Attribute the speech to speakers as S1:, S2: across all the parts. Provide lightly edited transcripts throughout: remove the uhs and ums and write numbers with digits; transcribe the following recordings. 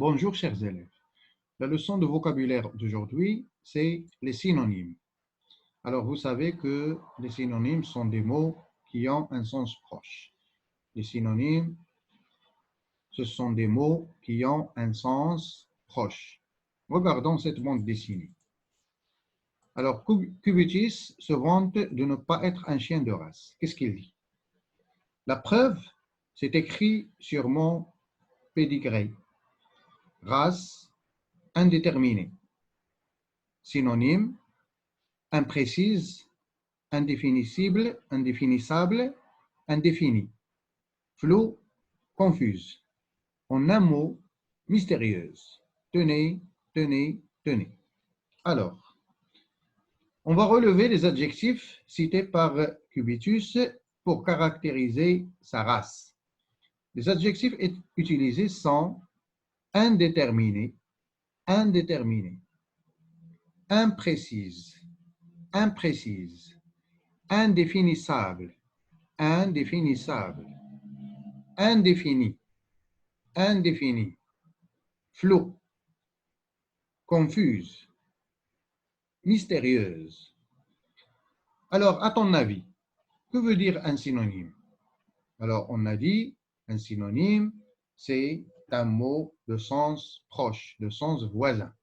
S1: Bonjour chers élèves. La leçon de vocabulaire d'aujourd'hui, c'est les synonymes. Alors vous savez que les synonymes sont des mots qui ont un sens proche. Les synonymes, ce sont des mots qui ont un sens proche. Regardons cette bande dessinée. Alors Cubitus se vante de ne pas être un chien de race. Qu'est-ce qu'il dit? La preuve, c'est écrit sur mon pédigré. Race indéterminée. Synonyme, imprécise, indéfinissable, indéfini, flou, confuse. En un mot, mystérieuse. Tenez, tenez, tenez. Alors, on va relever les adjectifs cités par Cubitus pour caractériser sa race. Les adjectifs utilisés sont indéterminé, indéterminé, imprécise, imprécise, indéfinissable, indéfinissable, indéfini, indéfini, flou, confuse, mystérieuse. Alors, à ton avis, que veut dire un synonyme? Alors, on a dit, un synonyme, c'est un mot de sens proche, de sens voisin,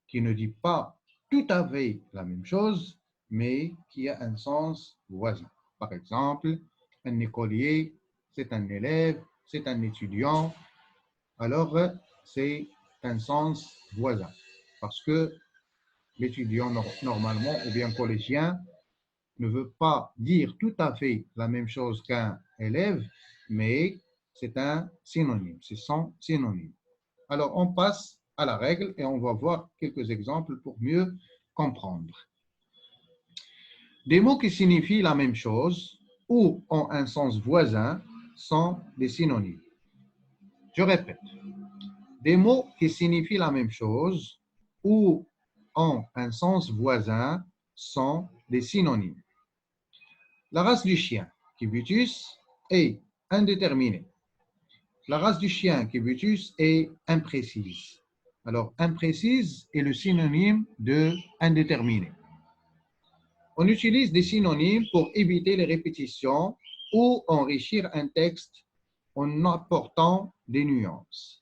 S1: qui ne dit pas tout à fait la même chose, mais qui a un sens voisin. Par exemple, un écolier, c'est un élève, c'est un étudiant. Alors, c'est un sens voisin. Parce que l'étudiant, normalement, ou bien collégien, ne veut pas dire tout à fait la même chose qu'un élève, mais c'est un synonyme, c'est son synonyme. Alors, on passe à la règle et on va voir quelques exemples pour mieux comprendre. Des mots qui signifient la même chose ou ont un sens voisin sont des synonymes. Je répète, des mots qui signifient la même chose ou ont un sens voisin sont des synonymes. La race du chien, Cubitus, est indéterminée. La race du chien, Cubitus, est imprécise. Alors, imprécise est le synonyme de indéterminé. On utilise des synonymes pour éviter les répétitions ou enrichir un texte en apportant des nuances.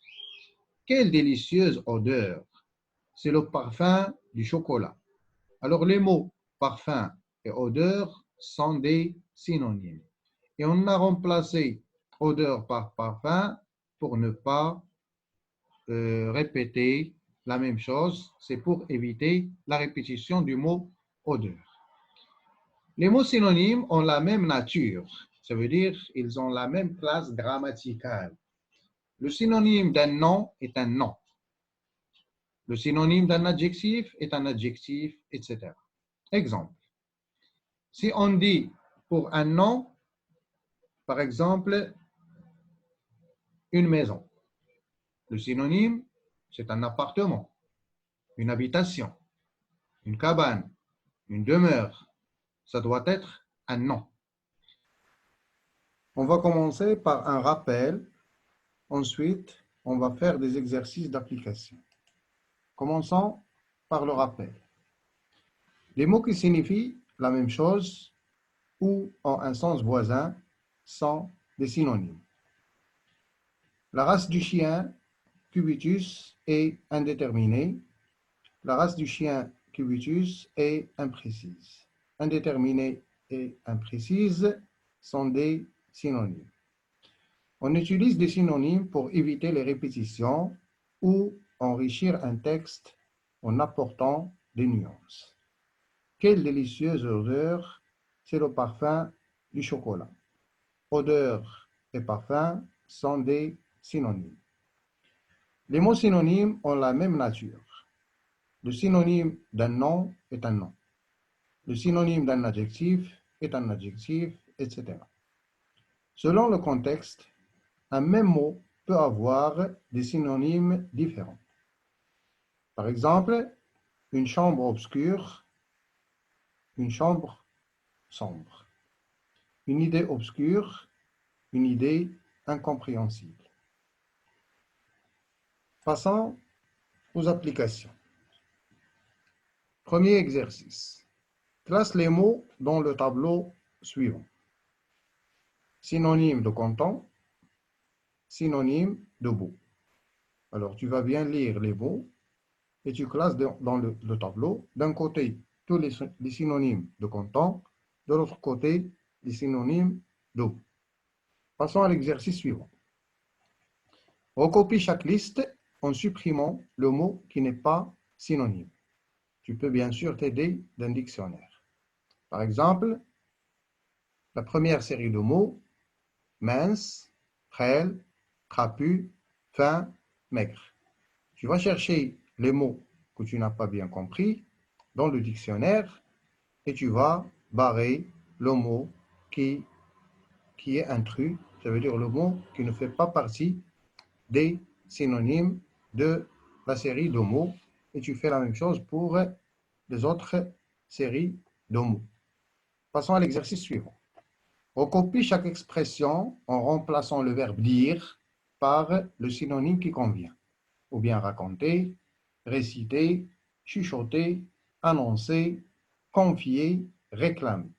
S1: Quelle délicieuse odeur! C'est le parfum du chocolat. Alors les mots parfum et odeur sont des synonymes. Et on a remplacé odeur par parfum pour ne pas répéter la même chose. C'est pour éviter la répétition du mot odeur. Les mots synonymes ont la même nature. Ça veut dire qu'ils ont la même classe grammaticale. Le synonyme d'un nom est un nom. Le synonyme d'un adjectif est un adjectif, etc. Exemple. Si on dit pour un nom, par exemple, une maison, le synonyme, c'est un appartement, une habitation, une cabane, une demeure. Ça doit être un nom. On va commencer par un rappel. Ensuite, on va faire des exercices d'application. Commençons par le rappel. Les mots qui signifient la même chose ou ont un sens voisin sont des synonymes. La race du chien, Cubitus, est indéterminée. La race du chien, Cubitus, est imprécise. Indéterminée et imprécise sont des synonymes. On utilise des synonymes pour éviter les répétitions ou enrichir un texte en apportant des nuances. Quelle délicieuse odeur! C'est le parfum du chocolat. Odeur et parfum sont des synonymes. Les mots synonymes ont la même nature. Le synonyme d'un nom est un nom. Le synonyme d'un adjectif est un adjectif, etc. Selon le contexte, un même mot peut avoir des synonymes différents. Par exemple, une chambre obscure, une chambre sombre. Une idée obscure, une idée incompréhensible. Passons aux applications. Premier exercice. Classe les mots dans le tableau suivant. Synonyme de content, synonyme de beau. Alors, tu vas bien lire les mots et tu classes dans le tableau. D'un côté, tous les synonymes de content, de l'autre côté, les synonymes de beau. Passons à l'exercice suivant. Recopie chaque liste en supprimant le mot qui n'est pas synonyme. Tu peux bien sûr t'aider d'un dictionnaire. Par exemple, la première série de mots, mince, frêle, trapu, fin, maigre. Tu vas chercher les mots que tu n'as pas bien compris dans le dictionnaire et tu vas barrer le mot qui est intrus, ça veut dire le mot qui ne fait pas partie des synonymes de la série de mots et tu fais la même chose pour les autres séries de mots. Passons à l'exercice suivant. Recopie chaque expression en remplaçant le verbe dire par le synonyme qui convient, ou bien raconter, réciter, chuchoter, annoncer, confier, réclamer.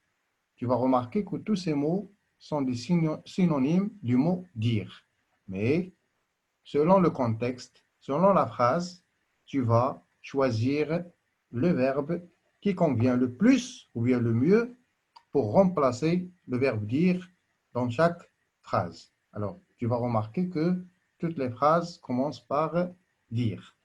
S1: Tu vas remarquer que tous ces mots sont des synonymes du mot dire. Mais selon le contexte, selon la phrase, tu vas choisir le verbe qui convient le plus ou bien le mieux pour remplacer le verbe dire dans chaque phrase. Alors, tu vas remarquer que toutes les phrases commencent par dire.